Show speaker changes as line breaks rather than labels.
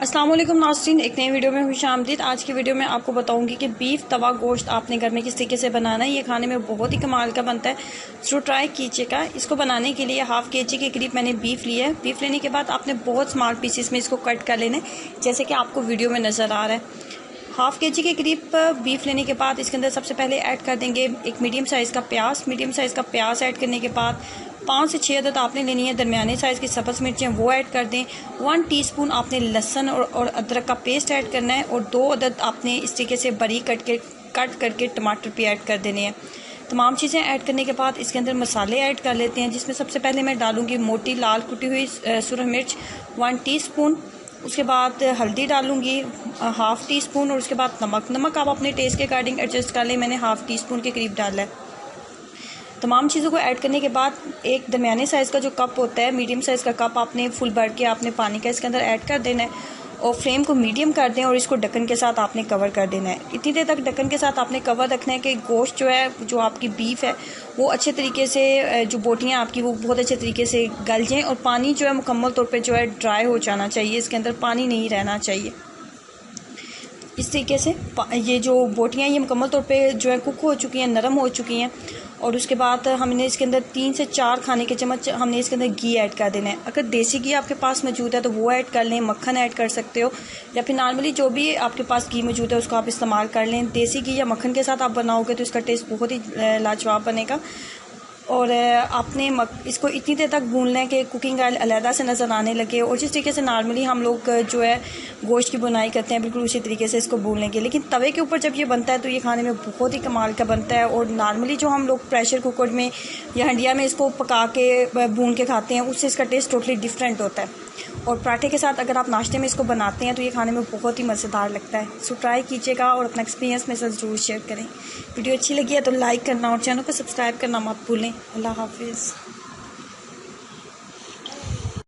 अस्सलाम वालेकुम नाज़रीन, एक नई वीडियो में खुशामदीद। आज की वीडियो में आपको बताऊंगी कि बीफ तवा गोश्त आपने घर में किस तरीके से बनाना है। ये खाने में बहुत ही कमाल का बनता है, ज़रूर ट्राई कीजिएगा। इसको बनाने के लिए हाफ़ kg के करीब मैंने बीफ लिया है। बीफ लेने के बाद आपने बहुत स्मॉल पीसेस में इसको कट कर लेना है, जैसे कि आपको वीडियो में नज़र आ रहा है। हाफ़ kg के करीब बीफ लेने के बाद इसके अंदर सबसे पहले ऐड कर देंगे एक मीडियम साइज़ का प्याज। मीडियम साइज़ का प्याज ऐड करने के बाद 5 से 6 अदद आपने लेनी है दरमियाने साइज़ की सब्ज़ मिर्चें, वो ऐड कर दें। 1 टीस्पून आपने लहसुन और अदरक का पेस्ट ऐड करना है और 2 अदद आपने इस तरीके से बारीक कट करके टमाटर भी ऐड कर देने हैं। तमाम चीज़ें ऐड करने के बाद इसके अंदर मसाले ऐड कर लेते हैं, जिसमें सबसे पहले मैं डालूँगी मोटी लाल कुटी हुई सुरख मिर्च 1 टीस्पून। उसके बाद हल्दी डालूँगी हाफ़ टी स्पून और उसके बाद नमक आप अपने टेस्ट के अकॉर्डिंग एडजस्ट कर लें। मैंने हाफ़ टी स्पून के करीब डाला है। तमाम चीज़ों को ऐड करने के बाद एक दरमियाने साइज़ का जो कप होता है, मीडियम साइज़ का कप आपने फुल भर के आपने पानी का इसके अंदर ऐड कर देना है और फ्लेम को मीडियम कर दें और इसको ढक्कन के साथ आपने कवर कर देना है। इतनी देर तक ढक्कन के साथ आपने कवर रखना है कि गोश्त जो है, जो आपकी बीफ है, वो अच्छे तरीके से, जो बोटियाँ आपकी वो बहुत अच्छे तरीके से गल जाएँ और पानी जो है मुकम्मल तौर पे जो है ड्राई हो जाना चाहिए, इसके अंदर पानी नहीं रहना चाहिए। इस तरीके से ये जो बोटियाँ ये मुकम्मल तौर पे जो है कुक हो चुकी हैं, नरम हो चुकी हैं। और उसके बाद हमने इसके अंदर 3 से 4 खाने के चम्मच हमने इसके अंदर घी ऐड कर देना है। अगर देसी घी आपके पास मौजूद है तो वो ऐड कर लें, मक्खन ऐड कर सकते हो या फिर नॉर्मली जो भी आपके पास घी मौजूद है उसको आप इस्तेमाल कर लें। देसी घी या मक्खन के साथ आप बनाओगे तो इसका टेस्ट बहुत ही लाजवाब बनेगा। और आपने इसको इतनी देर तक भून लें कि कुकिंग ऑयल अलहदा से नज़र आने लगे और जिस तरीके से नॉर्मली हम लोग जो है गोश्त की बुनाई करते हैं बिल्कुल उसी तरीके से इसको भून लेंगे। लेकिन तवे के ऊपर जब ये बनता है तो ये खाने में बहुत ही कमाल का बनता है। और नॉर्मली जो हम लोग प्रेशर कुकर में या हंडिया में इसको पका के भून के खाते हैं उससे इसका टेस्ट टोटली डिफरेंट होता है। और पराठे के साथ अगर आप नाश्ते में इसको बनाते हैं तो ये खाने में बहुत ही मज़ेदार लगता है। सो ट्राई कीजिएगा और अपना एक्सपीरियंस मेरे साथ ज़रूर शेयर करें। वीडियो अच्छी लगी है तो लाइक करना और चैनल को सब्सक्राइब करना मत भूलें। अल्लाह हाफिज़।